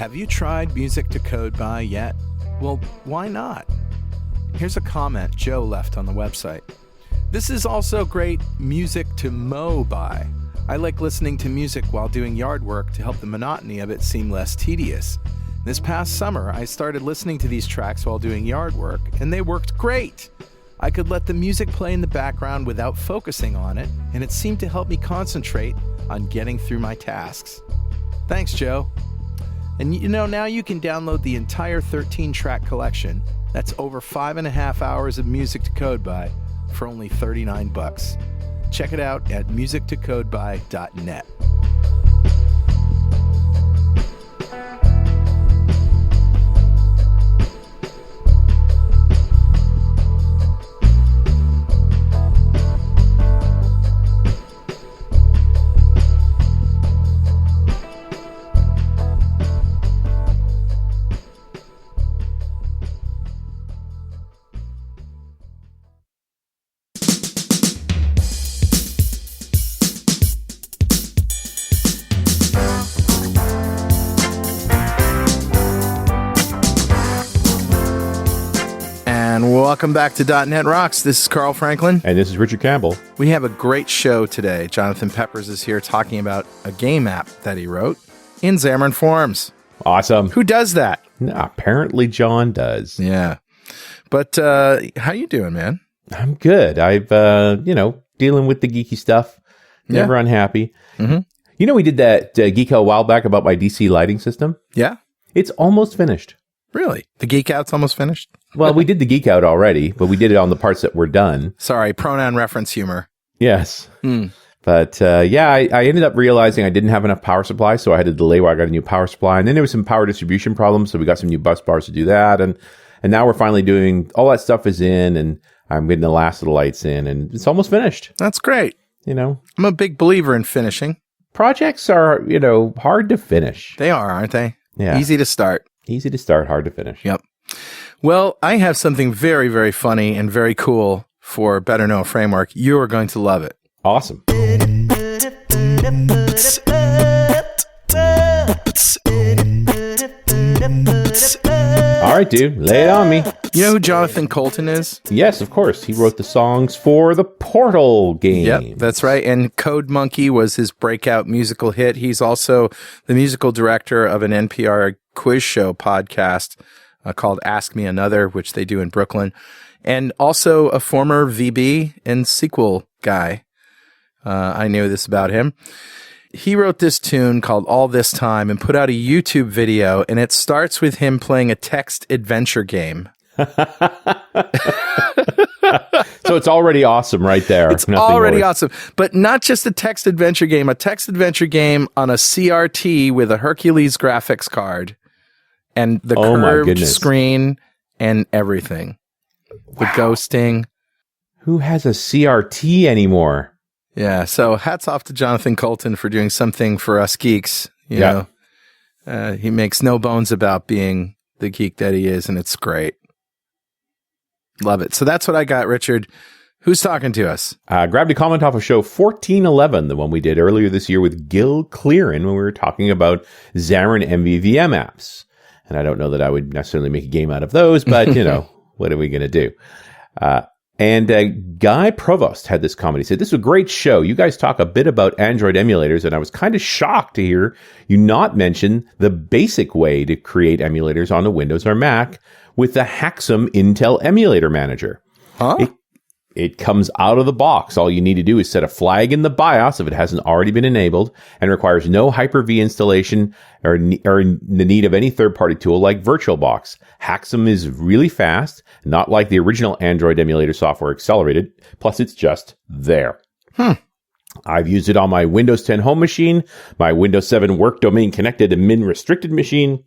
Have you tried Music to Code By yet? Well, why not? Here's a comment Joe left on the website. This is also great music to mow by. I like listening to music while doing yard work to help the monotony of it seem less tedious. This past summer, I started listening to these tracks while doing yard work, and they worked great. I could let the music play in the background without focusing on it, and it seemed to help me concentrate on getting through my tasks. Thanks, Joe. And now you can download the entire 13-track collection. That's over 5.5 hours of music to code by for only $39. Check it out at musictocodeby.net. Welcome back to .NET Rocks. This is Carl Franklin. And this is Richard Campbell. We have a great show today. Jonathan Peppers is here talking about a game app that he wrote in Xamarin Forms. Awesome. Who does that? Apparently John does. Yeah. But how you doing, man? I'm good. I've, dealing with the geeky stuff. Never unhappy. Mm-hmm. We did that geek out a while back about my DC lighting system. Yeah. It's almost finished. Really? The geek out's almost finished? Well, we did the geek out already, but we did it on the parts that were done. Sorry, pronoun reference humor. Yes. But I ended up realizing I didn't have enough power supply, so I had to delay while I got a new power supply. And then there was some power distribution problems, so we got some new bus bars to do that. And now we're finally doing, all that stuff is in, and I'm getting the last of the lights in, and it's almost finished. That's great. I'm a big believer in finishing. Projects are, hard to finish. They are, aren't they? Yeah. Easy to start. Easy to start, hard to finish. Yep. Well, I have something very, very funny and very cool for Better Know Framework. You are going to love it. Awesome. All right, dude. Lay it on me. You know who Jonathan Colton is? Yes, of course. He wrote the songs for the Portal game. Yep, that's right. And Code Monkey was his breakout musical hit. He's also the musical director of an NPR quiz show podcast called Ask Me Another, which they do in Brooklyn. And also a former VB and SQL guy. I knew this about him. He wrote this tune called All This Time and put out a YouTube video, and it starts with him playing a text adventure game. So it's already awesome right there. It's already awesome. But not just a text adventure game on a CRT with a Hercules graphics card and the curved screen and everything. The ghosting. Who has a CRT anymore? Yeah, so hats off to Jonathan Colton for doing something for us geeks. You know, he makes no bones about being the geek that he is, and it's great. Love it. So that's what I got, Richard. Who's talking to us? Grabbed a comment off of show 1411, the one we did earlier this year with Gil Clearin when we were talking about Xamarin MVVM apps. And I don't know that I would necessarily make a game out of those, but, what are we going to do? And Guy Provost had this comment. He said, this is a great show. You guys talk a bit about Android emulators, and I was kind of shocked to hear you not mention the basic way to create emulators on a Windows or Mac with the Haxum Intel Emulator Manager. Huh? It comes out of the box. All you need to do is set a flag in the BIOS if it hasn't already been enabled, and requires no Hyper-V installation or the need of any third-party tool like VirtualBox. Haxum is really fast, not like the original Android emulator software Accelerated, plus it's just there. I've used it on my Windows 10 home machine, my Windows 7 work domain connected and min restricted machine,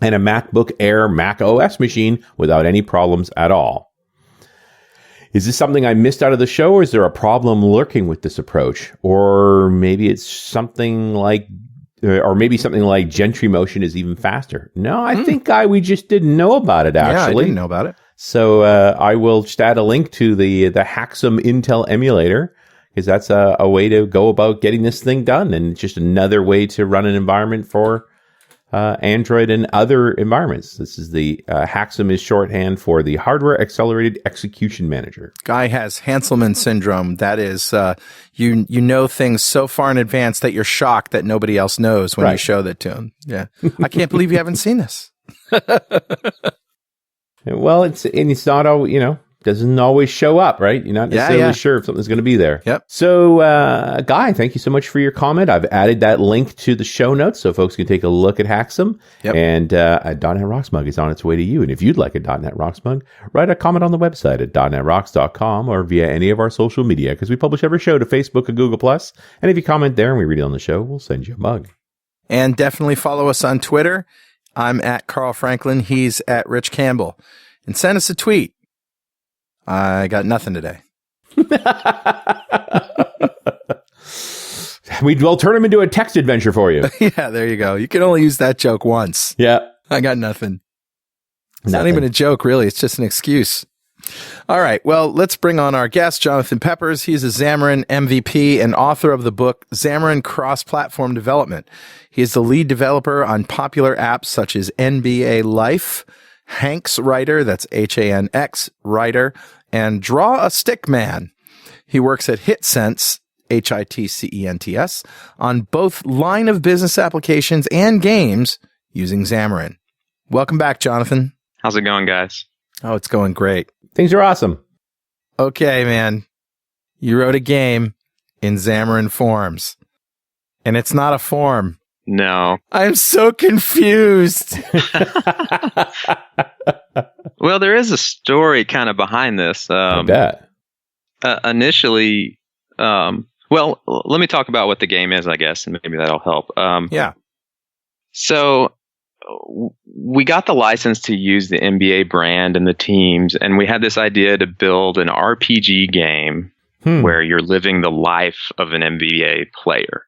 and a MacBook Air Mac OS machine without any problems at all. Is this something I missed out of the show, or is there a problem lurking with this approach? Or maybe it's something like Gentry Motion is even faster. No, I think we just didn't know about it, actually. Yeah, I didn't know about it. So I will just add a link to the Haxum Intel emulator, because that's a way to go about getting this thing done. And it's just another way to run an environment for Android and other environments. This is the HAXM is shorthand for the Hardware Accelerated Execution Manager. Guy has Hanselman syndrome. That is, you know things so far in advance that you're shocked that nobody else knows when you show that to him. Yeah, I can't believe you haven't seen this. Well, it's not always, doesn't always show up, right? You're not necessarily sure if something's going to be there. Yep. So, Guy, thank you so much for your comment. I've added that link to the show notes so folks can take a look at HAXM. Yep. And a .NET Rocks mug is on its way to you. And if you'd like a .NET Rocks mug, write a comment on the website at .NETRocks.com or via any of our social media, because we publish every show to Facebook and Google+. And if you comment there and we read it on the show, we'll send you a mug. And definitely follow us on Twitter. I'm at Carl Franklin. He's at Rich Campbell. And send us a tweet. I got nothing today. We'll turn him into a text adventure for you. Yeah, there you go. You can only use that joke once. Yeah. I got nothing. It's not even a joke, really. It's just an excuse. All right. Well, let's bring on our guest, Jonathan Peppers. He's a Xamarin MVP and author of the book, Xamarin Cross-Platform Development. He is the lead developer on popular apps such as NBA Life, Hanks Writer, that's Hanx Writer, and Draw a Stick Man. He works at HitSense, HITCENTS, on both line of business applications and games using Xamarin. Welcome back, Jonathan. How's it going, guys? Oh, it's going great. Things are awesome. Okay, man. You wrote a game in Xamarin Forms, and it's not a form. No. I'm so confused. Well, there is a story kind of behind this. I bet. Initially, well, let me talk about what the game is, I guess, and maybe that'll help. Yeah. So we got the license to use the NBA brand and the teams, and we had this idea to build an RPG game where you're living the life of an NBA player.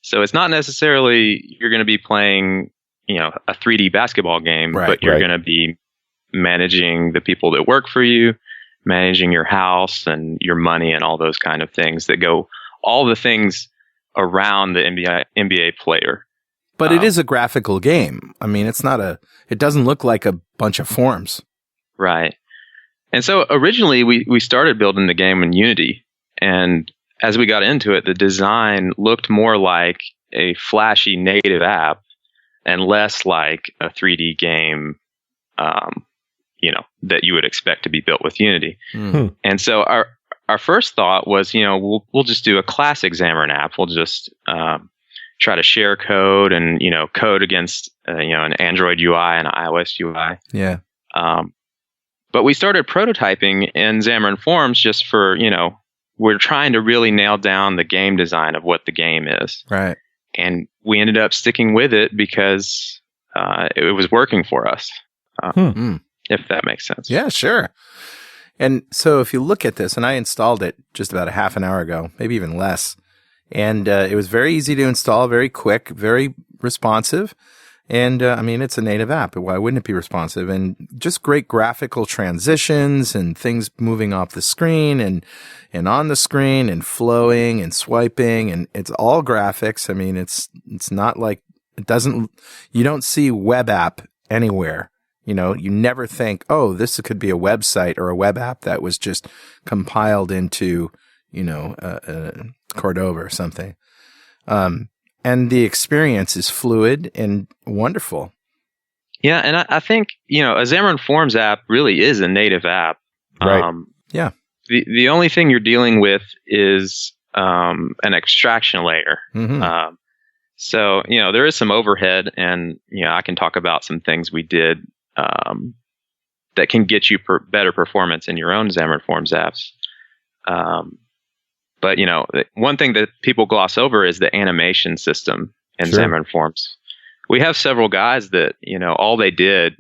So it's not necessarily you're going to be playing, a 3D basketball game, but you're going to be managing the people that work for you, managing your house and your money and all those kind of things that go, all the things around the NBA player. But it is a graphical game. I mean, it doesn't look like a bunch of forms. Right. And so originally we started building the game in Unity, and as we got into it, the design looked more like a flashy native app and less like a 3D game, that you would expect to be built with Unity. And so our first thought was, we'll just do a classic Xamarin app. We'll just try to share code and, code against, an Android UI and an iOS UI. Yeah. But we started prototyping in Xamarin Forms just for, we're trying to really nail down the game design of what the game is. Right. And we ended up sticking with it because it was working for us, if that makes sense. Yeah, sure. And so if you look at this, and I installed it just about a half an hour ago, maybe even less, and it was very easy to install, very quick, very responsive. And it's a native app. Why wouldn't it be responsive? And just great graphical transitions and things moving off the screen and on the screen and flowing and swiping. And it's all graphics. I mean, it's not like you don't see web app anywhere. You never think, oh, this could be a website or a web app that was just compiled into, Cordova or something. And the experience is fluid and wonderful. Yeah, and I think, a Xamarin Forms app really is a native app. Right. Yeah. The only thing you're dealing with is an extraction layer. Mm-hmm. So, there is some overhead, and, I can talk about some things we did that can get you better performance in your own Xamarin Forms apps. But, one thing that people gloss over is the animation system in Xamarin Forms. We have several guys that, all they did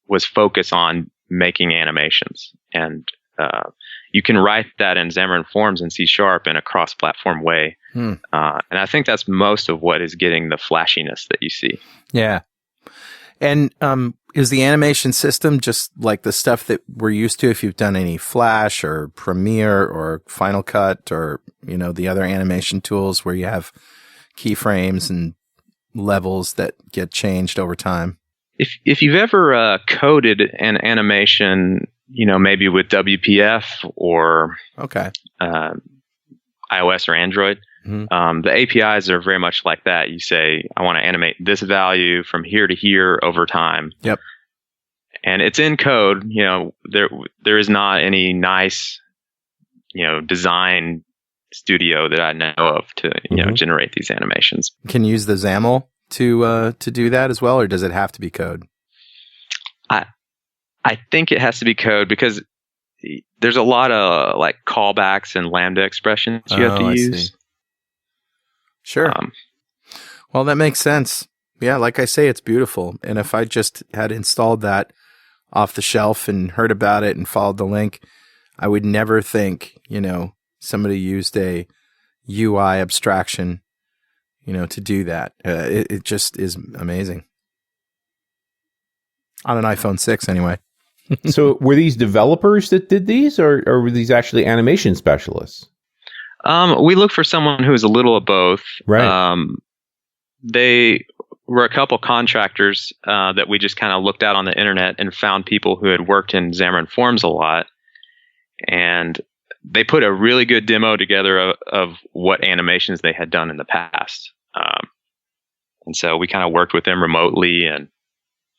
was focus on making animations. And you can write that in Xamarin Forms in C# in a cross-platform way. And I think that's most of what is getting the flashiness that you see. Yeah. And is the animation system just like the stuff that we're used to if you've done any Flash or Premiere or Final Cut or, the other animation tools where you have keyframes and levels that get changed over time. If you've ever coded an animation, maybe with WPF or iOS or Android, the APIs are very much like that. You say, I want to animate this value from here to here over time. Yep. And it's in code. There is not any nice, design studio that I know of to generate these animations. Can you use the XAML to do that as well, or does it have to be code? I think it has to be code because there's a lot of like callbacks and Lambda expressions you have to use. See. Sure. Well, that makes sense. Yeah, like I say, it's beautiful. And if I just had installed that off the shelf and heard about it and followed the link, I would never think, somebody used a UI abstraction, to do that. It just is amazing. On an iPhone 6 anyway. So were these developers that did these or were these actually animation specialists? We looked for someone who was a little of both. Right. They were a couple contractors that we just kind of looked out on the internet and found people who had worked in Xamarin Forms a lot. And they put a really good demo together of what animations they had done in the past. And so we kind of worked with them remotely and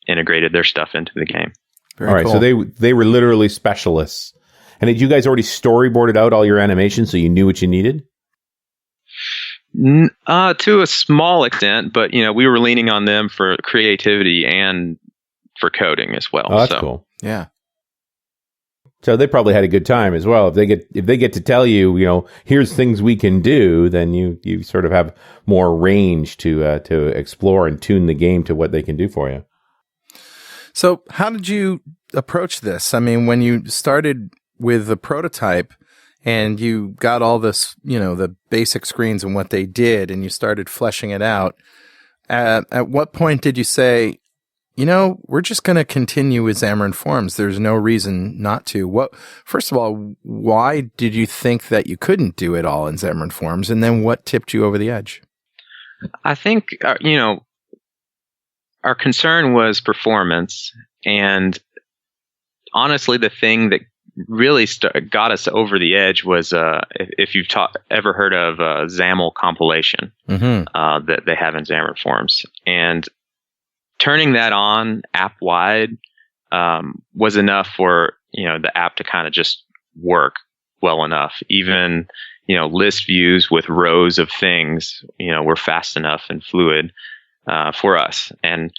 integrated their stuff into the game. Very all right, cool. So they were literally specialists. And had you guys already storyboarded out all your animations so you knew what you needed? To a small extent, but we were leaning on them for creativity and for coding as well. Oh, that's cool. Yeah. So they probably had a good time as well. If they get to tell you, here's things we can do, then you sort of have more range to explore and tune the game to what they can do for you. So how did you approach this? I mean, when you started with the prototype and you got all this, the basic screens and what they did, and you started fleshing it out, at what point did you say, we're just going to continue with Xamarin Forms. There's no reason not to. First of all, why did you think that you couldn't do it all in Xamarin Forms? And then what tipped you over the edge? I think, our concern was performance. And honestly, the thing that really got us over the edge was, if you've ever heard of XAML compilation that they have in Xamarin Forms. And turning that on app-wide was enough for the app to kind of just work well enough. Even list views with rows of things were fast enough and fluid for us. And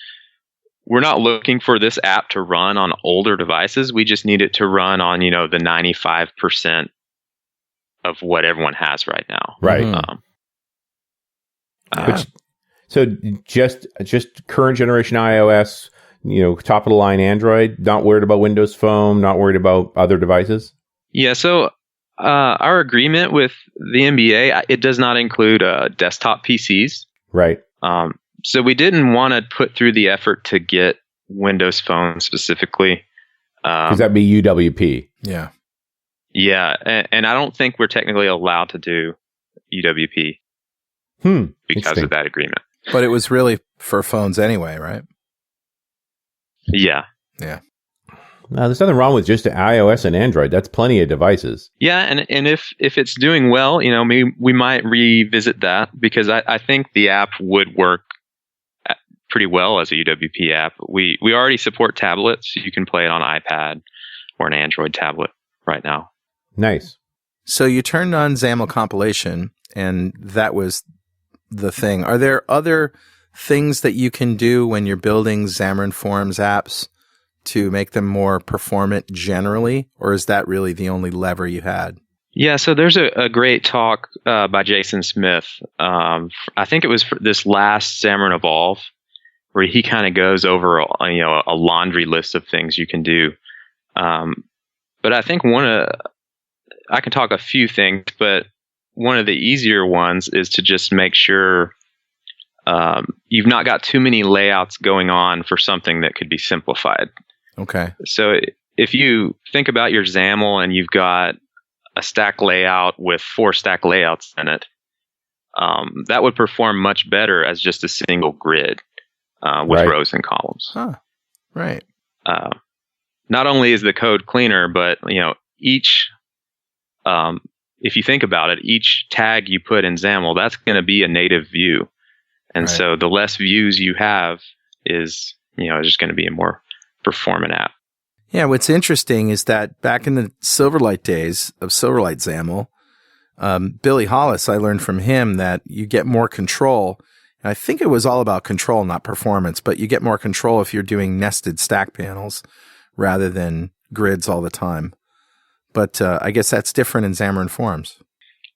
we're not looking for this app to run on older devices. We just need it to run on the 95% of what everyone has right now. Right. So just current generation iOS, top of the line Android, not worried about Windows Phone, not worried about other devices? Yeah, so our agreement with the NBA, it does not include desktop PCs. Right. So we didn't want to put through the effort to get Windows Phone specifically. Because that'd be UWP. Yeah. Yeah, and I don't think we're technically allowed to do UWP because of that agreement. But it was really for phones anyway, right? Yeah. Yeah. No, there's nothing wrong with just iOS and Android. That's plenty of devices. Yeah, and if it's doing well, we might revisit that because I think the app would work pretty well as a UWP app. We already support tablets. So you can play it on an iPad or an Android tablet right now. Nice. So you turned on XAML compilation, and that was the thing. Are there other things that you can do when you're building Xamarin Forms apps to make them more performant generally, or is that really the only lever you had? Yeah, so there's a great talk by Jason Smith. I think it was for this last Xamarin Evolve, where he kind of goes over a laundry list of things you can do. But I think I can talk a few things, but one of the easier ones is to just make sure you've not got too many layouts going on for something that could be simplified. Okay. So if you think about your XAML and you've got a stack layout with 4 stack layouts in it, that would perform much better as just a single grid with rows and columns. Huh. Right. Not only is the code cleaner, but each if you think about it, each tag you put in XAML, that's going to be a native view. And so the less views you have is just going to be a more performant app. Yeah, what's interesting is that back in the Silverlight days of Silverlight XAML, Billy Hollis, I learned from him that you get more control. And I think it was all about control, not performance, but you get more control if you're doing nested stack panels rather than grids all the time. But I guess that's different in Xamarin Forms.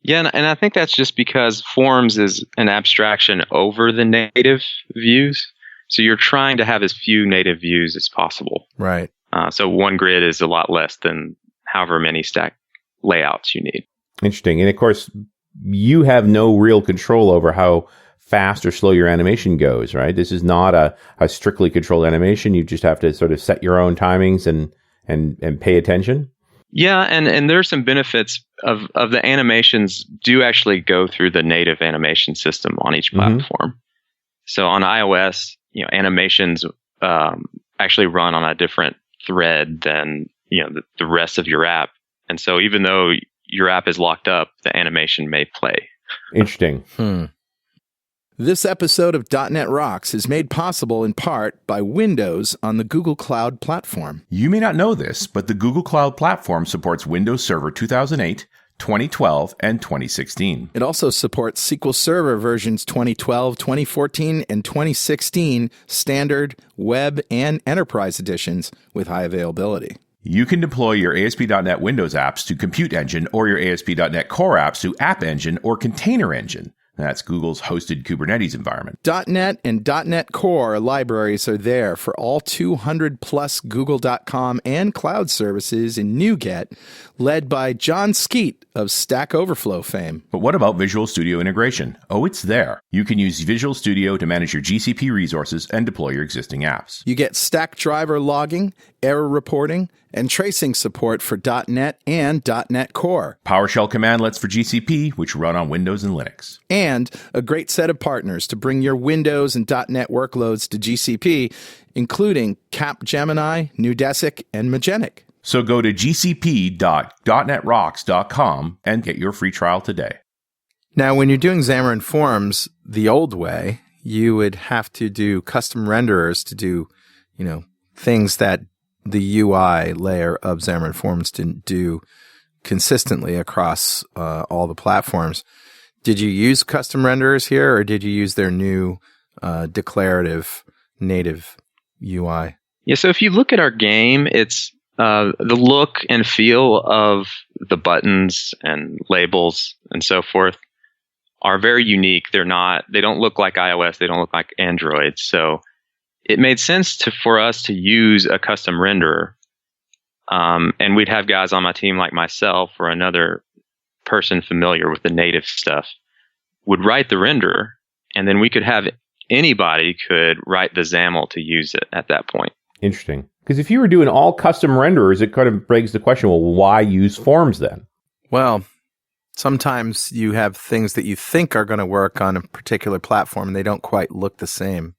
Yeah, and I think that's just because Forms is an abstraction over the native views. So you're trying to have as few native views as possible. Right. So one grid is a lot less than however many stack layouts you need. Interesting. And of course, you have no real control over how fast or slow your animation goes, right? This is not a strictly controlled animation. You just have to sort of set your own timings and pay attention. Yeah, and there's some benefits of the animations do actually go through the native animation system on each platform. So on iOS, animations actually run on a different thread than the rest of your app. And so even though your app is locked up, the animation may play. Interesting. This episode of .NET Rocks is made possible in part by Windows on the Google Cloud Platform. You may not know this, but the Google Cloud Platform supports Windows Server 2008, 2012, and 2016. It also supports SQL Server versions 2012, 2014, and 2016 standard, web, and enterprise editions with high availability. You can deploy your ASP.NET Windows apps to Compute Engine or your ASP.NET Core apps to App Engine or Container Engine. That's Google's hosted Kubernetes environment. .NET and .NET Core libraries are there for all 200 plus Google.com and cloud services in NuGet, led by John Skeet of Stack Overflow fame. But what about Visual Studio integration? Oh, it's there. You can use Visual Studio to manage your GCP resources and deploy your existing apps. You get stack driver logging, error reporting, and tracing support for .NET and .NET Core. PowerShell commandlets for GCP, which run on Windows and Linux. And a great set of partners to bring your Windows and .NET workloads to GCP, including Capgemini, Nudesic, and Magenic. So go to gcp.netrocks.com and get your free trial today. Now, when you're doing Xamarin Forms the old way, you would have to do custom renderers to do, things that the UI layer of Xamarin Forms didn't do consistently across all the platforms. Did you use custom renderers here, or did you use their new declarative native UI? Yeah, so if you look at our game, it's the look and feel of the buttons and labels and so forth are very unique. They don't look like iOS. They don't look like Android. So it made sense for us to use a custom renderer. And we'd have guys on my team like myself or another person familiar with the native stuff would write the renderer, and then we could have anybody could write the XAML to use it at that point. Interesting. Because if you were doing all custom renderers, it kind of begs the question, well, why use Forms then? Well, sometimes you have things that you think are going to work on a particular platform, and they don't quite look the same.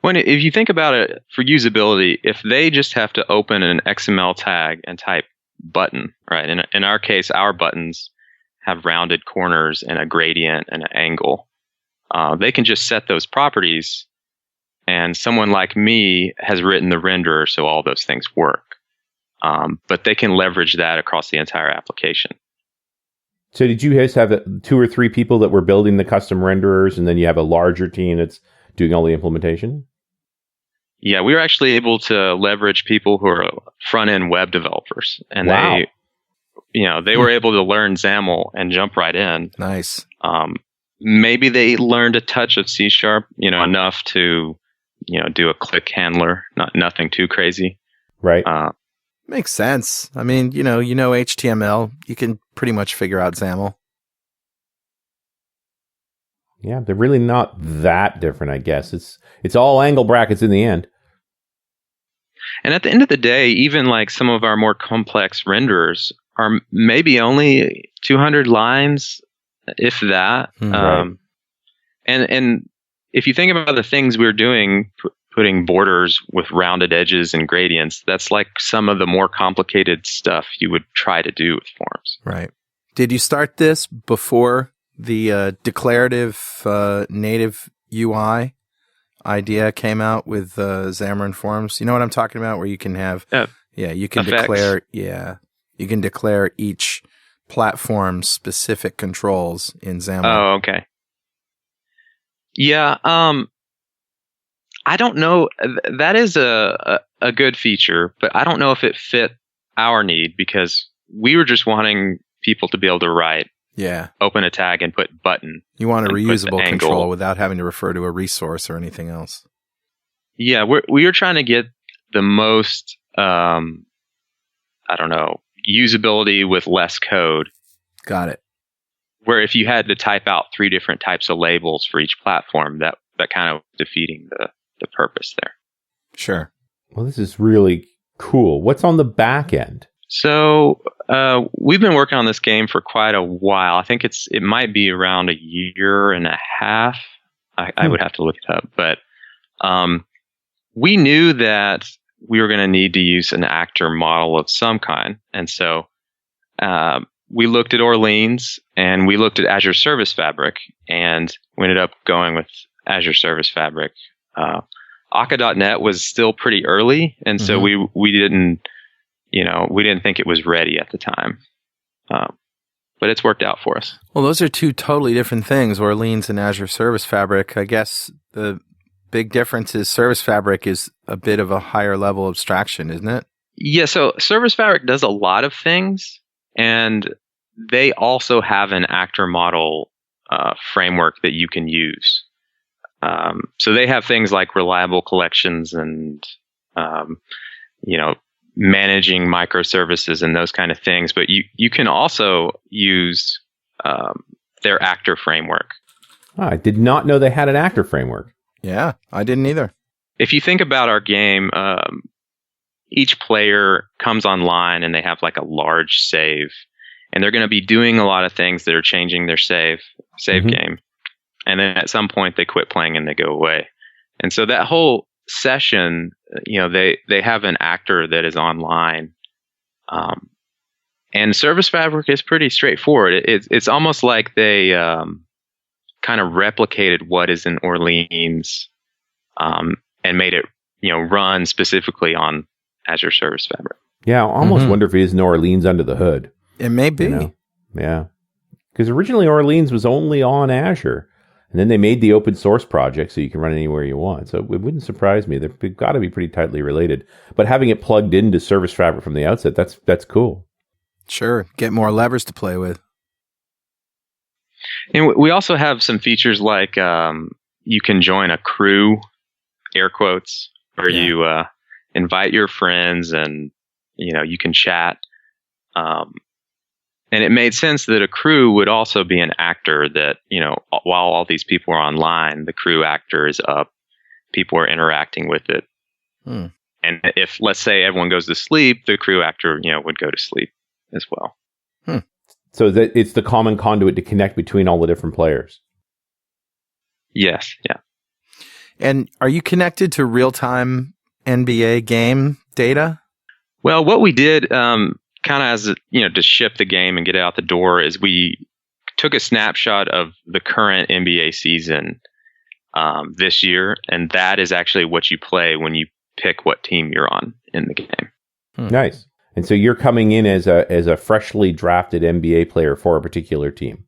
When if you think about it for usability, if they just have to open an XML tag and type button, right? In our case, our buttons have rounded corners and a gradient and an angle. They can just set those properties, and someone like me has written the renderer so all those things work. But they can leverage that across the entire application. So did you guys have 2 or 3 people that were building the custom renderers, and then you have a larger team that's doing all the implementation? Yeah, we were actually able to leverage people who are front-end web developers, and wow. they were able to learn XAML and jump right in. Nice. Maybe they learned a touch of C#, enough to, do a click handler, nothing too crazy. Right. Makes sense. I mean, you know HTML, you can pretty much figure out XAML. Yeah, they're really not that different, I guess. It's all angle brackets in the end. And at the end of the day, even like some of our more complex renderers are maybe only 200 lines if that. Right. And if you think about the things we're doing, putting borders with rounded edges and gradients, that's like some of the more complicated stuff you would try to do with forms. Right. Did you start this before the declarative native UI idea came out with Xamarin Forms? You know what I'm talking about? Where you can have, you can effects. you can declare each platform's specific controls in Xamarin. Oh, okay. Yeah. I don't know. That is a good feature, but I don't know if it fit our need, because we were just wanting people to be able to write, open a tag and put button. You want a reusable control without having to refer to a resource or anything else. Yeah, we were trying to get the most, usability with less code. Got it. Where if you had to type out 3 different types of labels for each platform, that kind of defeating the purpose there. Sure. Well, this is really cool. What's on the back end? So we've been working on this game for quite a while. I think it might be around a year and a half. I would have to look it up, but we knew that we were going to need to use an actor model of some kind, and so we looked at Orleans and we looked at Azure Service Fabric, and we ended up going with Azure Service Fabric. Akka.net was still pretty early, and so we didn't think it was ready at the time. But it's worked out for us. Well, those are 2 totally different things, Orleans and Azure Service Fabric. I guess the big difference is Service Fabric is a bit of a higher level abstraction, isn't it? Yeah, so Service Fabric does a lot of things, and they also have an actor model framework that you can use. So they have things like reliable collections and, managing microservices and those kind of things. But you can also use their actor framework. Oh, I did not know they had an actor framework. Yeah, I didn't either. If you think about our game, each player comes online and they have like a large save, and they're going to be doing a lot of things that are changing their save game. And then at some point they quit playing and they go away. And so that whole session, they have an actor that is online. And Service Fabric is pretty straightforward. It's almost like they kind of replicated what is in Orleans and made it, run specifically on Azure Service Fabric. Yeah, I almost wonder if it is New Orleans under the hood. It may be. Yeah. Because originally Orleans was only on Azure. And then they made the open source project so you can run anywhere you want. So it wouldn't surprise me. They've got to be pretty tightly related. But having it plugged into Service Fabric from the outset, that's cool. Sure. Get more levers to play with. And we also have some features like you can join a crew, air quotes, where you invite your friends and, you can chat. And it made sense that a crew would also be an actor that, while all these people are online, the crew actor is up. People are interacting with it. And if, let's say, everyone goes to sleep, the crew actor, would go to sleep as well. So that it's the common conduit to connect between all the different players. Yes. Yeah. And are you connected to real-time NBA game data? Well, what we did, kind of as to ship the game and get it out the door, is we took a snapshot of the current NBA season this year, and that is actually what you play when you pick what team you're on in the game. Nice. And so you're coming in as a freshly drafted NBA player for a particular team.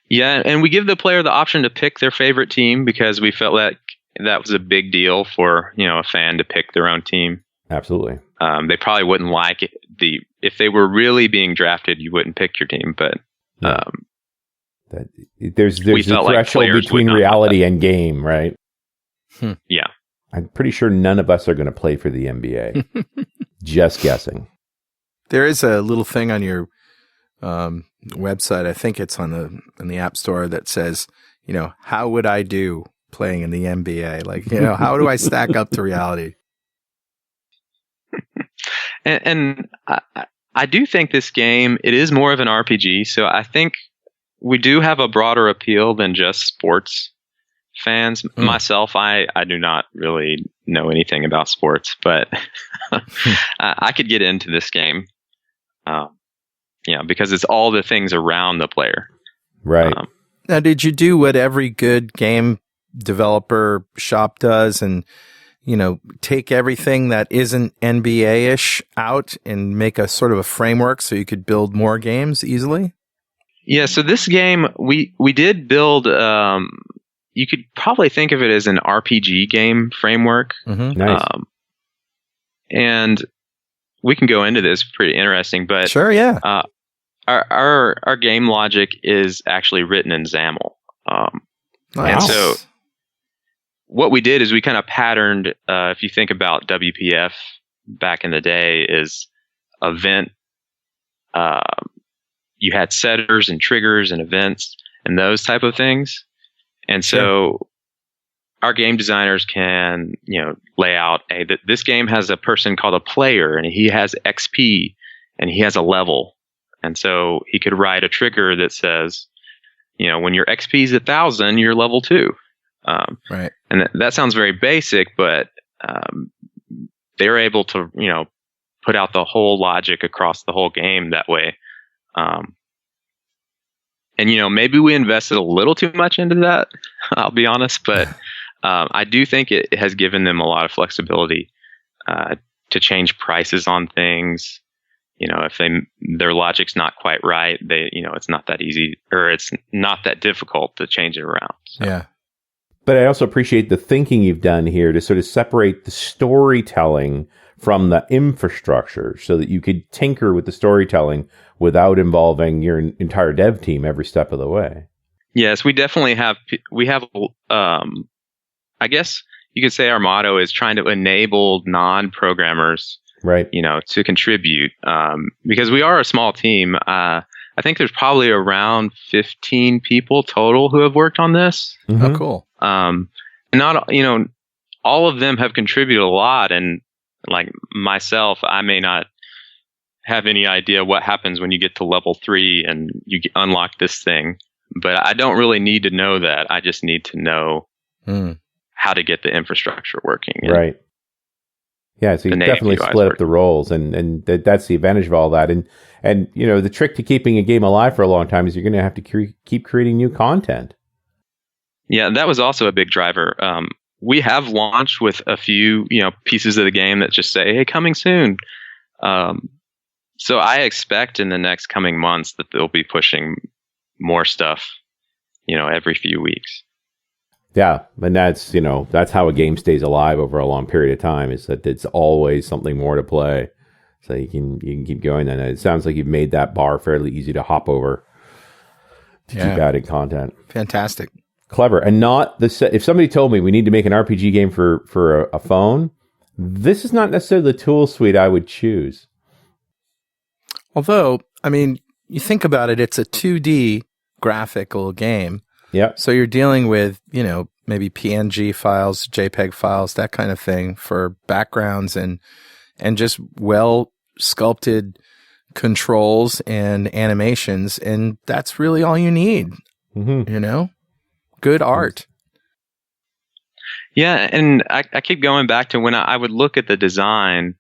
Yeah, and we give the player the option to pick their favorite team, because we felt that was a big deal for a fan to pick their own team. Absolutely. They probably wouldn't like it. If they were really being drafted, you wouldn't pick your team. But there's a threshold between reality and game, right? Yeah. I'm pretty sure none of us are going to play for the NBA. Just guessing. There is a little thing on your website. I think it's in the App Store that says, how would I do playing in the NBA? Like, how do I stack up to reality? And I do think this game, it is more of an RPG. So I think we do have a broader appeal than just sports fans. Myself, I do not really know anything about sports, but I could get into this game. Because it's all the things around the player. Right. Now, did you do what every good game developer shop does and, take everything that isn't NBA-ish out and make a sort of a framework so you could build more games easily? Yeah, so this game, we did build, you could probably think of it as an RPG game framework. Mm-hmm. Nice. And we can go into this, pretty interesting, but sure, yeah. Our game logic is actually written in XAML. Nice. And so what we did is we kind of patterned, if you think about WPF back in the day, is event. You had setters and triggers and events and those type of things. And so our game designers can, lay out, hey, this game has a person called a player and he has XP and he has a level. And so he could write a trigger that says, when your XP is 1,000, you're level 2. Right. And that sounds very basic, but they're able to, put out the whole logic across the whole game that way. And, maybe we invested a little too much into that, I'll be honest, but I do think it has given them a lot of flexibility to change prices on things. If their logic's not quite right, it's not that easy, or it's not that difficult to change it around. So. Yeah. But I also appreciate the thinking you've done here to sort of separate the storytelling from the infrastructure so that you could tinker with the storytelling without involving your entire dev team every step of the way. Yes, we definitely have. I guess you could say our motto is trying to enable non-programmers, right, to contribute, because we are a small team. I think there's probably around 15 people total who have worked on this. Mm-hmm. Oh, cool. Not, all of them have contributed a lot. And like myself, I may not have any idea what happens when you get to level 3 and you unlock this thing, but I don't really need to know that. I just need to know how to get the infrastructure working. Right. Yeah, so you definitely split up the roles, and that's the advantage of all that. And the trick to keeping a game alive for a long time is you're going to have to keep creating new content. Yeah, that was also a big driver. We have launched with a few, pieces of the game that just say, "Hey, coming soon." So I expect in the next coming months that they'll be pushing more stuff, every few weeks. Yeah, and that's how a game stays alive over a long period of time, is that it's always something more to play. So you can keep going. And it sounds like you've made that bar fairly easy to hop over to keep adding content. Fantastic. Clever. And not if somebody told me we need to make an RPG game for a phone, this is not necessarily the tool suite I would choose. Although, you think about it, it's a 2D graphical game. Yeah. So you're dealing with, maybe PNG files, JPEG files, that kind of thing for backgrounds and just well sculpted controls and animations. And that's really all you need, good art. Yeah. And I keep going back to when I would look at the design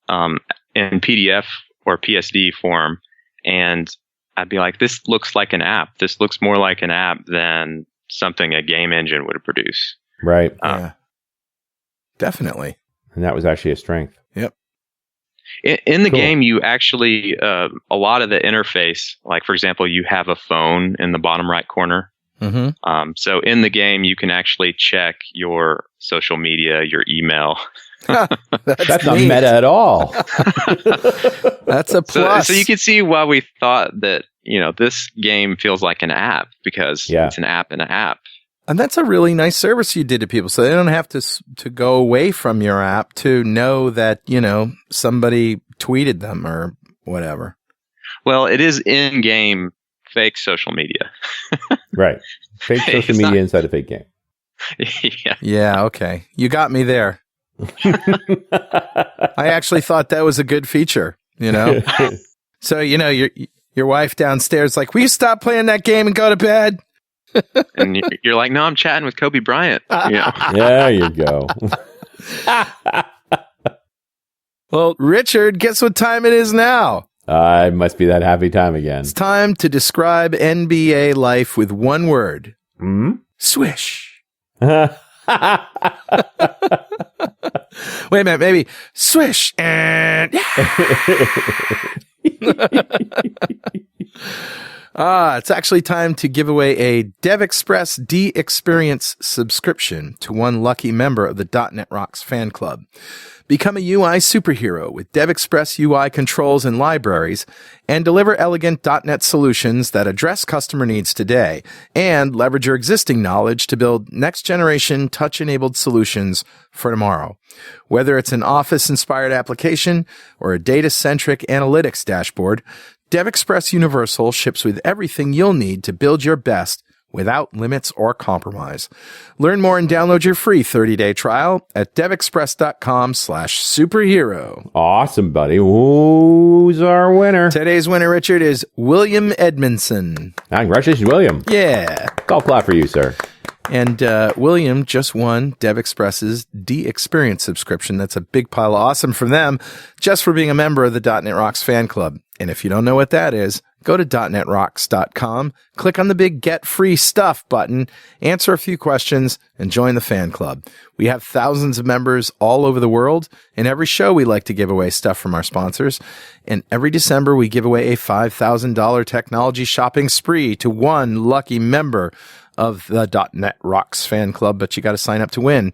in PDF or PSD form, and I'd be like, this looks like an app. This looks more like an app than something a game engine would produce. Right. Yeah. Definitely. And that was actually a strength. Yep. In the game, you actually, a lot of the interface, like, for example, you have a phone in the bottom right corner. Mm-hmm. So in the game, you can actually check your social media, your email. That's not meta at all. That's a plus. So you can see why we thought that, this game feels like an app, because it's an app in an app. And that's a really nice service you did to people. So they don't have to go away from your app to know that, somebody tweeted them or whatever. Well, it is in-game fake social media. Right. Fake social media inside a fake game. Yeah. Yeah, okay. You got me there. I actually thought that was a good feature, So, Your wife downstairs like, will you stop playing that game and go to bed? And you're like, no, I'm chatting with Kobe Bryant. There you go. Well, Richard, guess what time it is now? It must be that happy time again. It's time to describe NBA life with one word. Swish. Wait a minute, maybe swish and it's actually time to give away a DevExpress D-Experience subscription to one lucky member of the .NET Rocks fan club. Become a UI superhero with DevExpress UI controls and libraries, and deliver elegant .NET solutions that address customer needs today, and leverage your existing knowledge to build next-generation touch-enabled solutions for tomorrow. Whether it's an Office-inspired application or a data-centric analytics dashboard, DevExpress Universal ships with everything you'll need to build your best without limits or compromise. Learn more and download your free 30-day trial at devexpress.com/superhero. Awesome, buddy. Who's our winner? Today's winner, Richard, is William Edmondson. Congratulations, William. Yeah. Golf clap for you, sir. And William just won DevExpress's D-Experience subscription. That's a big pile of awesome from them just for being a member of the .NET Rocks fan club. And if you don't know what that is, go to .NETRocks.com, click on the big Get Free Stuff button, answer a few questions, and join the fan club. We have thousands of members all over the world, and every show we like to give away stuff from our sponsors. And every December we give away a $5,000 technology shopping spree to one lucky member of the .NET Rocks fan club, but you got to sign up to win.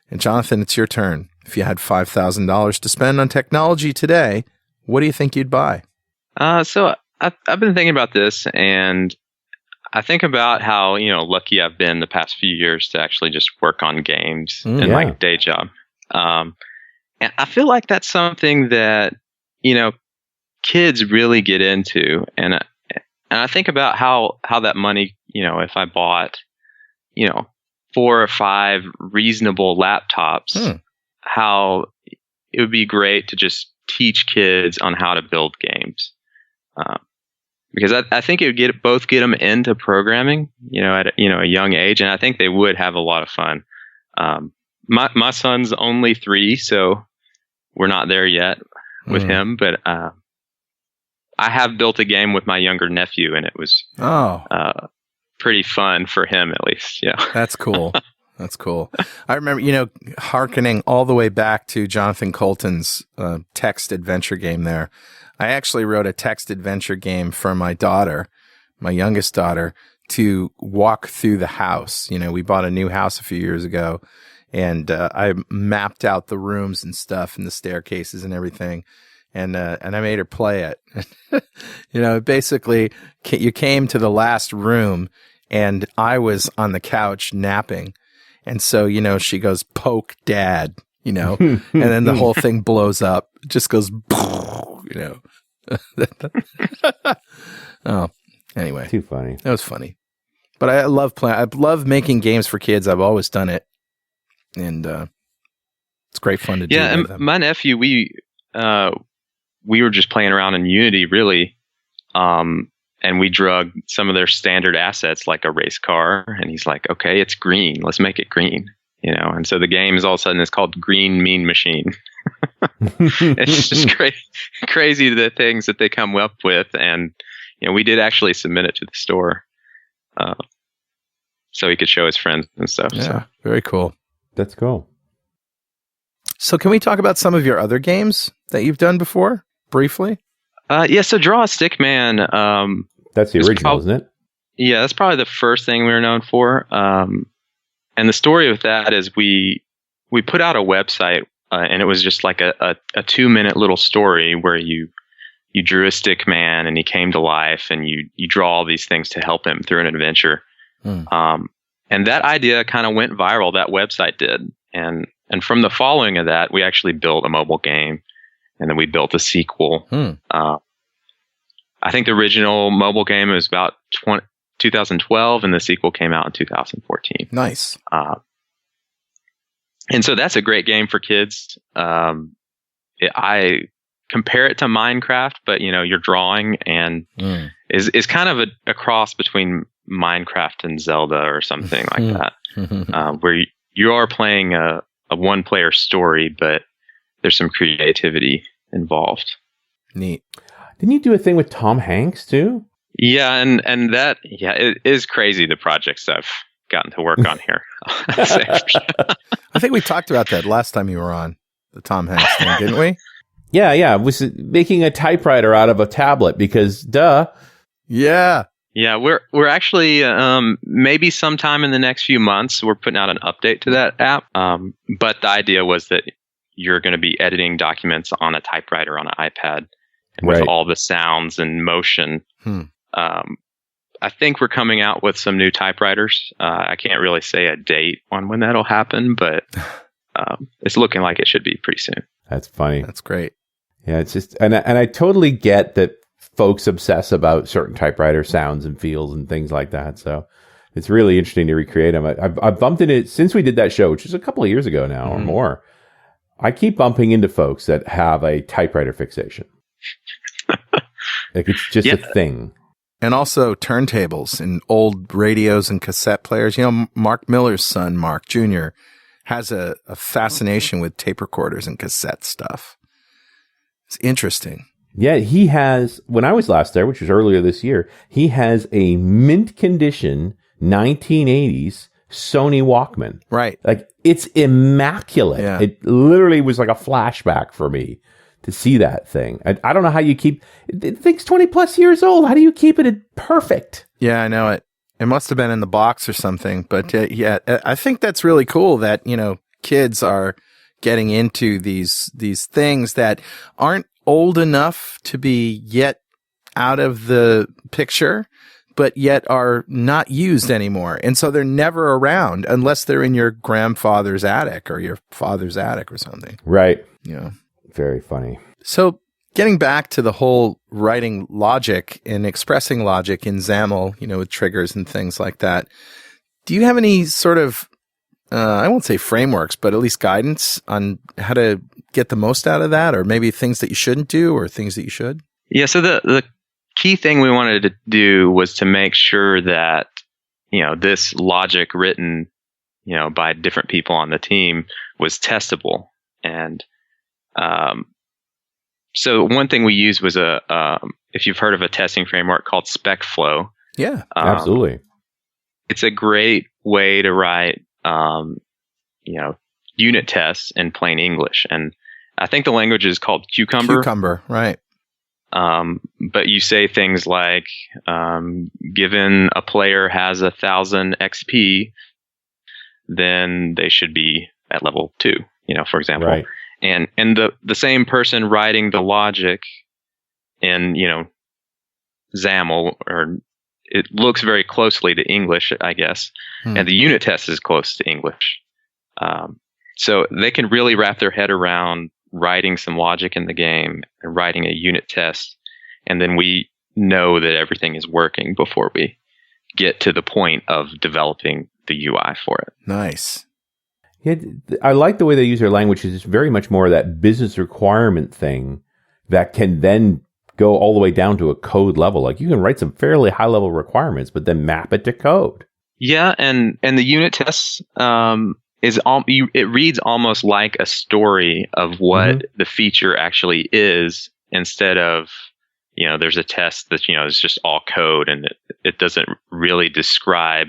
And Jonathan, it's your turn. If you had $5,000 to spend on technology today, what do you think you'd buy? So I've been thinking about this, and I think about how, lucky I've been the past few years to actually just work on games in my day job. And I feel like that's something that, kids really get into. And I think about how that money, if I bought, 4 or 5 reasonable laptops, how it would be great to just teach kids on how to build games. Because I think it would get them into programming, at a young age, and I think they would have a lot of fun. My son's only 3, so we're not there yet with him, but I have built a game with my younger nephew, and it was pretty fun for him, at least. Yeah, that's cool. That's cool. I remember, hearkening all the way back to Jonathan Colton's text adventure game there. I actually wrote a text adventure game for my daughter, my youngest daughter, to walk through the house. We bought a new house a few years ago, and I mapped out the rooms and stuff and the staircases and everything, and I made her play it. Basically, you came to the last room, and I was on the couch napping, and so she goes, "Poke Dad," and then the whole thing blows up. It just goes, Oh, anyway. Too funny. That was funny. But I love playing. I love making games for kids. I've always done it. And it's great fun to do. Yeah, and my nephew, we were just playing around in Unity, really. And we drug some of their standard assets like a race car. And he's like, okay, it's green. Let's make it green. And so the game is all of a sudden it's called Green Mean Machine. It's just crazy the things that they come up with. And, we did actually submit it to the store so he could show his friends and stuff. Yeah, so. Very cool. That's cool. So can we talk about some of your other games that you've done before, briefly? So Draw a Stick Man. That's the original, isn't it? Yeah, that's probably the first thing we were known for. And the story with that is we put out a website, and it was just like a 2-minute little story where you drew a stick man and he came to life, and you draw all these things to help him through an adventure. And that idea kind of went viral. That website did, and from the following of that, we actually built a mobile game, and then we built a sequel. I think the original mobile game was about 2012, and the sequel came out in 2014. Nice. And so that's a great game for kids. I compare it to Minecraft, but you're drawing, and is kind of a cross between Minecraft and Zelda or something like that, where you are playing a one-player story, but there's some creativity involved. Neat. Didn't you do a thing with Tom Hanks too? Yeah, and that it is crazy, the projects I've gotten to work on here. I think we talked about that last time you were on the Tom Hanks thing, didn't we? Yeah. It was making a typewriter out of a tablet because duh. Yeah. Yeah, we're actually maybe sometime in the next few months we're putting out an update to that app. But the idea was that you're going to be editing documents on a typewriter on an iPad with all the sounds and motion. I think we're coming out with some new typewriters. I can't really say a date on when that'll happen, but it's looking like it should be pretty soon. That's funny. That's great. Yeah, it's just, and I totally get that folks obsess about certain typewriter sounds and feels and things like that. So it's really interesting to recreate them. I've bumped into it since we did that show, which is a couple of years ago now or more. I keep bumping into folks that have a typewriter fixation. Like it's just a thing. And also turntables and old radios and cassette players. Mark Miller's son, Mark Jr., has a fascination with tape recorders and cassette stuff. It's interesting. Yeah, he has, when I was last there, which was earlier this year, he has a mint condition 1980s Sony Walkman. Right. Like, it's immaculate. Yeah. It literally was like a flashback for me to see that thing. I don't know how you keep, the thing's 20 plus years old. How do you keep it perfect? Yeah, I know it. It must have been in the box or something. But I think that's really cool that, kids are getting into these things that aren't old enough to be yet out of the picture, but yet are not used anymore. And so they're never around unless they're in your grandfather's attic or your father's attic or something. Right. Yeah. Very funny. So getting back to the whole writing logic and expressing logic in XAML, with triggers and things like that, do you have any sort of, I won't say frameworks, but at least guidance on how to get the most out of that, or maybe things that you shouldn't do or things that you should? Yeah, so the key thing we wanted to do was to make sure that, this logic written, by different people on the team was testable. And so one thing we used was if you've heard of a testing framework called SpecFlow. Yeah, absolutely. It's a great way to write, unit tests in plain English. And I think the language is called Cucumber. Cucumber, right. But you say things like, given a player has 1,000 XP, then they should be at level 2, for example. Right. And the same person writing the logic in, XAML, or it looks very closely to English, I guess. And the unit test is close to English. So they can really wrap their head around writing some logic in the game and writing a unit test. And then we know that everything is working before we get to the point of developing the UI for it. Nice. Yeah, I like the way they use their language. It's very much more of that business requirement thing that can then go all the way down to a code level. Like you can write some fairly high level requirements, but then map it to code. Yeah, and the unit tests it reads almost like a story of what the feature actually is, instead of there's a test that is just all code, and it doesn't really describe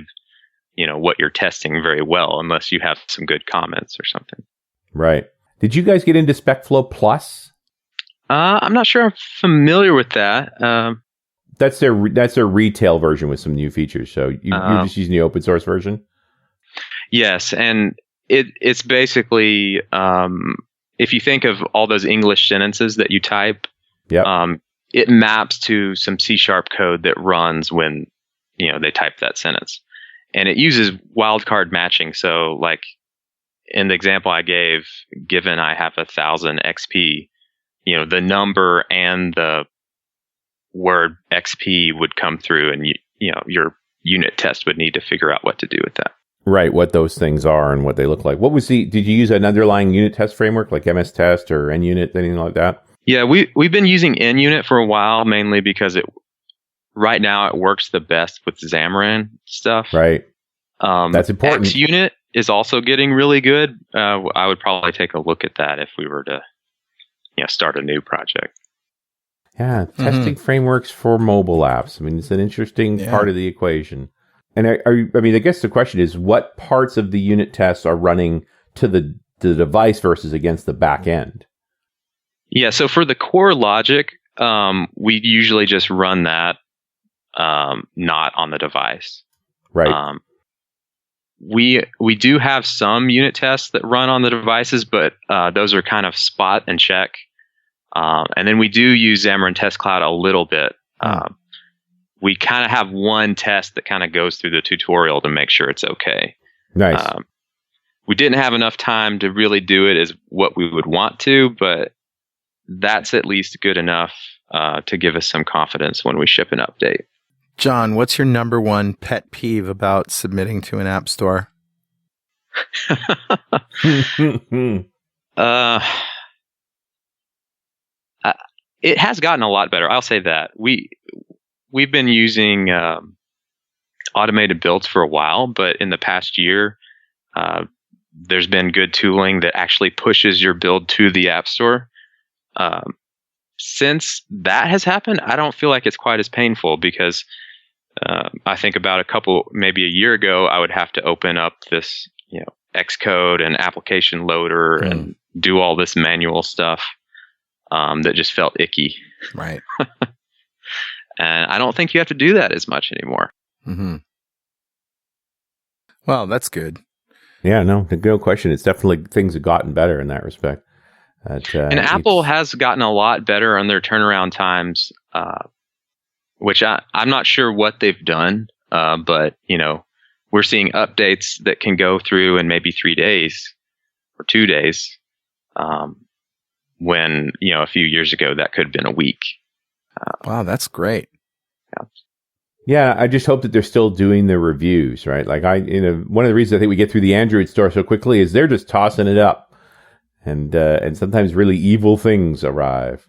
what you're testing very well unless you have some good comments or something. Right. Did you guys get into SpecFlow Plus? I'm not sure I'm familiar with that. That's their retail version with some new features. So you're just using the open source version? Yes, and it's basically if you think of all those English sentences that you type, it maps to some C# code that runs when they type that sentence. And it uses wildcard matching. So like in the example I gave, given I have 1,000 XP, the number and the word XP would come through, and your unit test would need to figure out what to do with that. Right, what those things are and what they look like. Did you use an underlying unit test framework like MS Test or NUnit, anything like that? Yeah, we've been using NUnit for a while, mainly because right now it works the best with Xamarin stuff. Right. That's important. XUnit is also getting really good. I would probably take a look at that if we were to, start a new project. Yeah, testing frameworks for mobile apps. I mean, it's an interesting part of the equation. And I guess the question is, what parts of the unit tests are running to the device versus against the back end? Yeah, so for the core logic, we usually just run that not on the device. Right. We do have some unit tests that run on the devices, but those are kind of spot and check. And then we do use Xamarin Test Cloud a little bit. We kind of have one test that kind of goes through the tutorial to make sure it's okay. Nice. We didn't have enough time to really do it as what we would want to, but that's at least good enough to give us some confidence when we ship an update. John, what's your number one pet peeve about submitting to an app store? It has gotten a lot better. I'll say that. We've been using automated builds for a while, but in the past year, there's been good tooling that actually pushes your build to the App Store. Since that has happened, I don't feel like it's quite as painful because I think about maybe a year ago, I would have to open up this, Xcode and application loader and do all this manual stuff that just felt icky. Right. And I don't think you have to do that as much anymore. Mm-hmm. Well, that's good. Yeah, no question. It's definitely things have gotten better in that respect. And Apple has gotten a lot better on their turnaround times, which I'm not sure what they've done, but we're seeing updates that can go through in maybe 3 days or 2 days, when a few years ago that could have been a week. Wow, that's great. Yeah, I just hope that they're still doing the reviews, right? Like one of the reasons I think we get through the Android store so quickly is they're just tossing it up, and sometimes really evil things arrive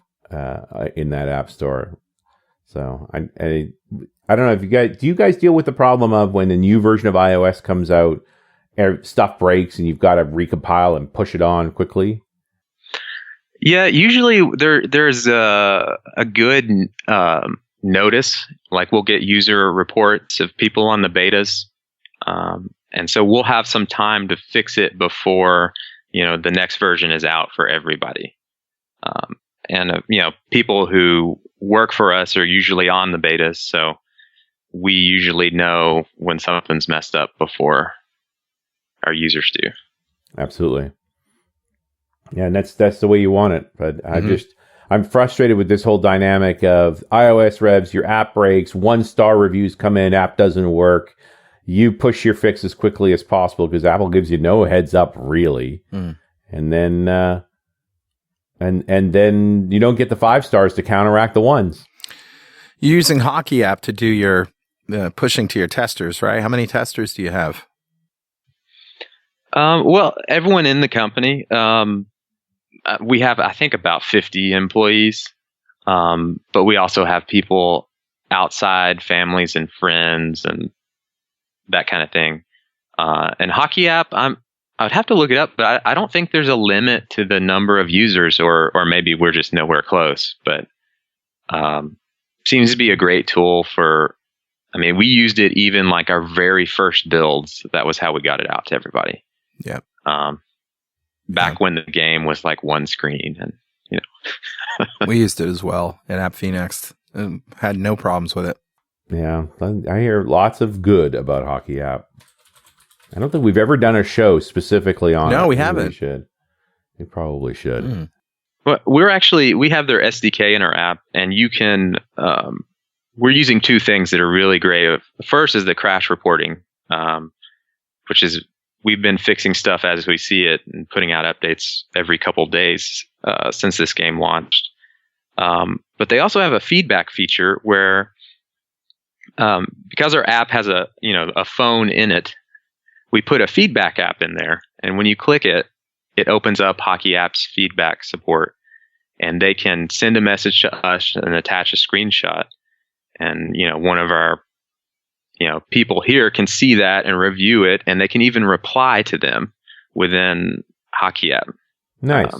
in that app store. So I don't know if do you guys deal with the problem of when a new version of iOS comes out, stuff breaks and you've got to recompile and push it on quickly? Yeah, usually there's a good notice. Like we'll get user reports of people on the betas, and so we'll have some time to fix it before the next version is out for everybody. And people who work for us are usually on the betas, so we usually know when something's messed up before our users do. Absolutely. Yeah, and that's the way you want it. But I'm frustrated with this whole dynamic of iOS revs, your app breaks, 1-star reviews come in, app doesn't work. You push your fix as quickly as possible because Apple gives you no heads up really. And then and then you don't get the 5 stars to counteract the 1s. You're using Hockey app to do your pushing to your testers, right? How many testers do you have? Well, everyone in the company. We have, I think, about 50 employees, but we also have people outside, families and friends and that kind of thing. And Hockey app, I would have to look it up, but I don't think there's a limit to the number of users, or maybe we're just nowhere close. But seems to be a great tool for. I mean, we used it even like our very first builds. That was how we got it out to everybody. Yeah. Back when the game was like one screen, and we used it as well at App Phoenix and had no problems with it. Yeah, I hear lots of good about Hockey app. I don't think we've ever done a show specifically on it. No, we haven't. We probably should. But we have their SDK in our app, and you can. We're using 2 things that are really great. The first is the crash reporting, which is. We've been fixing stuff as we see it and putting out updates every couple days since this game launched. But they also have a feedback feature where, because our app has a phone in it, we put a feedback app in there, and when you click it, it opens up Hockey app's feedback support, and they can send a message to us and attach a screenshot. And, one of our, people here can see that and review it, and they can even reply to them within Hockey App. Nice.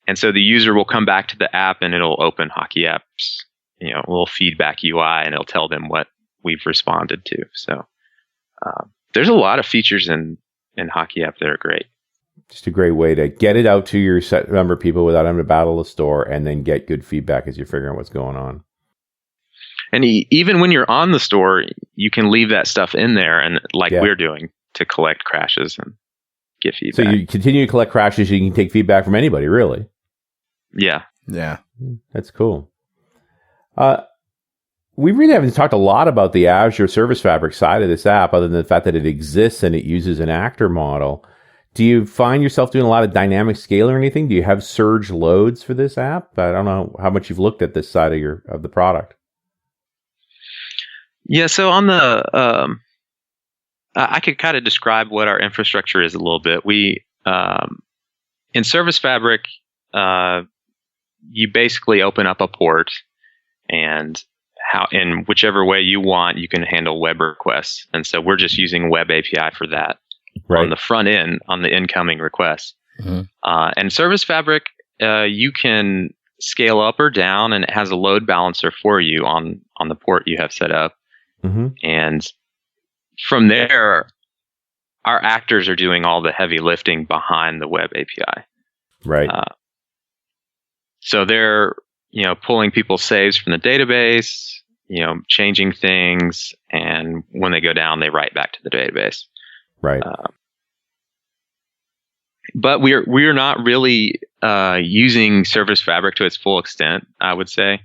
And so the user will come back to the app and it'll open Hockey App's, little feedback UI, and it'll tell them what we've responded to. So there's a lot of features in Hockey App that are great. Just a great way to get it out to your set number of people without having to battle the store, and then get good feedback as you're figuring out what's going on. And even when you're on the store, you can leave that stuff in there, and we're doing, to collect crashes and get feedback. So you continue to collect crashes, you can take feedback from anybody, really. Yeah. Yeah. That's cool. We really haven't talked a lot about the Azure Service Fabric side of this app, other than the fact that it exists and it uses an actor model. Do you find yourself doing a lot of dynamic scale or anything? Do you have surge loads for this app? I don't know how much you've looked at this side of the product. Yeah. So on the, I could kind of describe what our infrastructure is a little bit. We, in Service Fabric, you basically open up a port, and in whichever way you want, you can handle web requests. And so we're just using Web API for that on the front end, on the incoming requests. Mm-hmm. And Service Fabric, you can scale up or down, and it has a load balancer for you on the port you have set up. Mm-hmm. And from there, our actors are doing all the heavy lifting behind the Web API. Right. So they're, pulling people's saves from the database, changing things, and when they go down, they write back to the database. Right. But we're not really using Service Fabric to its full extent, I would say.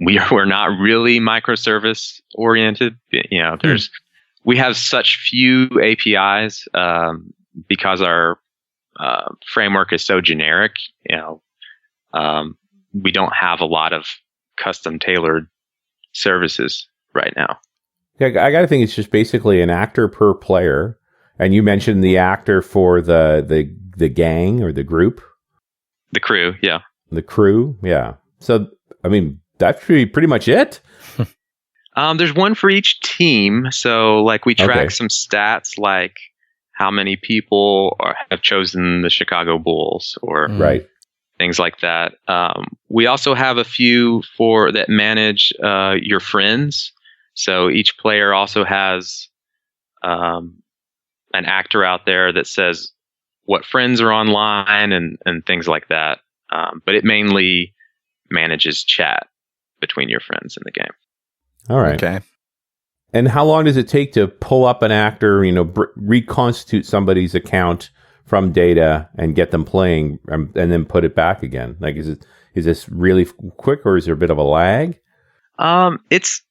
We're not really microservice oriented. We have such few APIs because our framework is so generic. We don't have a lot of custom tailored services right now. Yeah, I got to think it's just basically an actor per player. And you mentioned the actor for the gang or the group. The crew, yeah. So, I mean, that's pretty much it. There's one for each team. So, we track some stats, like how many people have chosen the Chicago Bulls, or things like that. We also have a few that manage your friends. So each player also has an actor out there that says what friends are online and things like that. But it mainly manages chat between your friends in the game. All right. Okay. And how long does it take to pull up an actor, reconstitute somebody's account from data and get them playing, and then put it back again? Is this really quick, or is there a bit of a lag? It's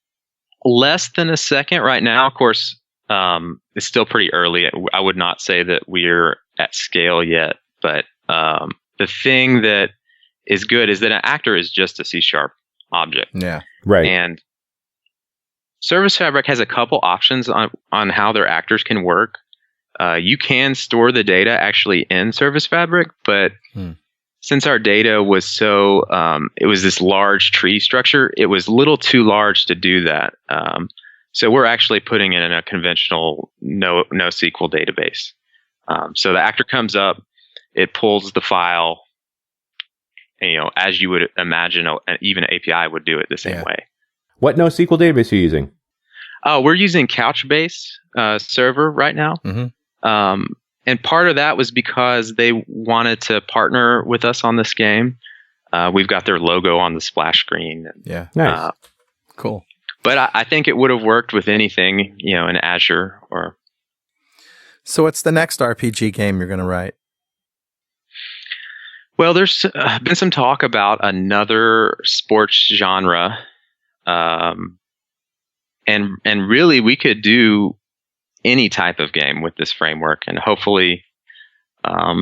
less than a second right now. Of course, it's still pretty early. I would not say that we're at scale yet, but the thing that is good is that an actor is just a C# object. Yeah. Right. And Service Fabric has a couple options on how their actors can work. You can store the data actually in Service Fabric, but since our data was so, it was this large tree structure, it was a little too large to do that. So we're actually putting it in a conventional NoSQL database. So the actor comes up, it pulls the file, as you would imagine, even an API would do it the same way. What NoSQL database are you using? We're using Couchbase server right now. Mm-hmm. And part of that was because they wanted to partner with us on this game. We've got their logo on the splash screen. Yeah. Nice. Cool. But I think it would have worked with anything, in Azure or. So what's the next RPG game you're going to write? Well, there's been some talk about another sports genre. And really we could do any type of game with this framework, and hopefully,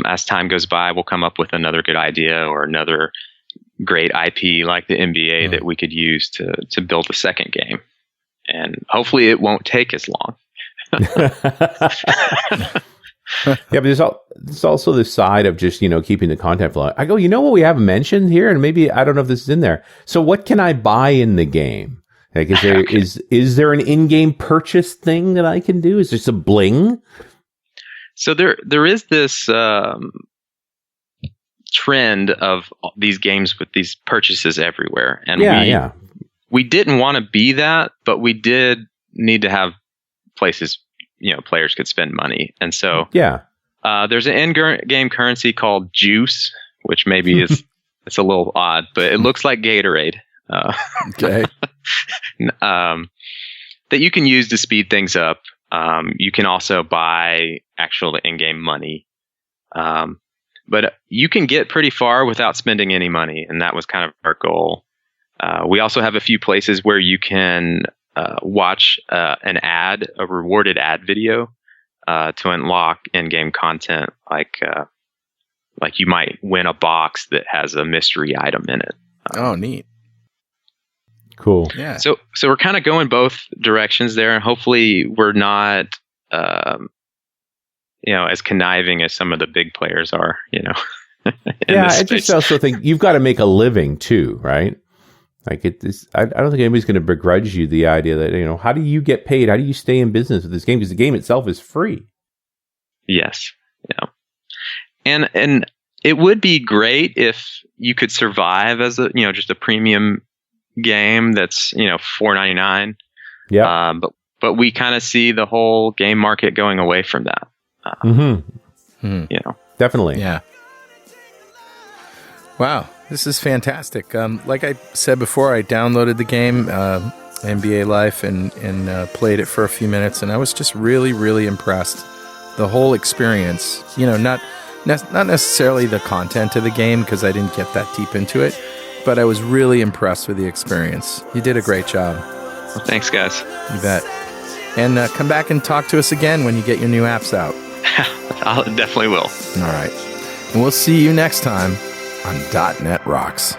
as time goes by, we'll come up with another good idea or another great IP like the NBA that we could use to build a second game. And hopefully it won't take as long. Yeah, but there's also this side of just, keeping the content flowing. I go, what we haven't mentioned here? And maybe, I don't know if this is in there. So what can I buy in the game? Like, is there an in-game purchase thing that I can do? Is there some bling? So there is this trend of these games with these purchases everywhere. And we didn't want to be that, but we did need to have places, players could spend money. And so there's an in-game currency called Juice, which maybe it's a little odd, but it looks like Gatorade. Okay. That you can use to speed things up. You can also buy actual in-game money. But you can get pretty far without spending any money, and that was kind of our goal. We also have a few places where you can watch a rewarded ad video to unlock in-game content, like you might win a box that has a mystery item in it. Oh, neat. Cool. Yeah. So we're kind of going both directions there, and hopefully we're not, as conniving as some of the big players are. I just also think you've got to make a living too, right? Like I don't think anybody's going to begrudge you the idea that how do you get paid? How do you stay in business with this game? Because the game itself is free. Yes. Yeah. And it would be great if you could survive as just a premium game that's $4.99. Yeah. But we kind of see the whole game market going away from that. Definitely. Yeah. Wow, this is fantastic. Like I said before, I downloaded the game, NBA Life, and played it for a few minutes, and I was just really, really impressed. The whole experience, not necessarily the content of the game, because I didn't get that deep into it, but I was really impressed with the experience. You did a great job. Well, thanks, guys. You bet. And come back and talk to us again when you get your new apps out. I definitely will. All right. And we'll see you next time on .NET Rocks.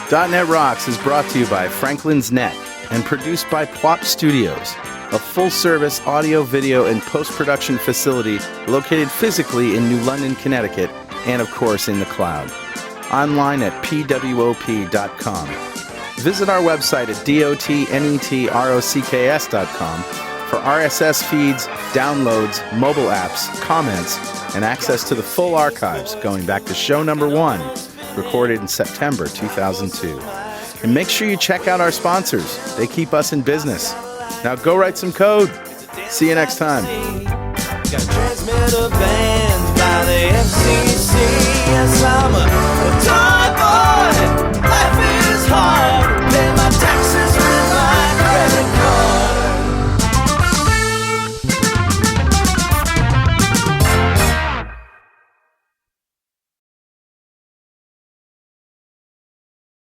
.NET Rocks is brought to you by Franklin's Net and produced by Plop Studios, a full-service audio, video, and post-production facility located physically in New London, Connecticut, and of course in the cloud. Online at pwop.com. Visit our website at dotnetrocks.com for RSS feeds, downloads, mobile apps, comments, and access to the full archives going back to show number 1, recorded in September 2002. And make sure you check out our sponsors. They keep us in business. Now go write some code. See you next time. Got transmitter banned by the FCC.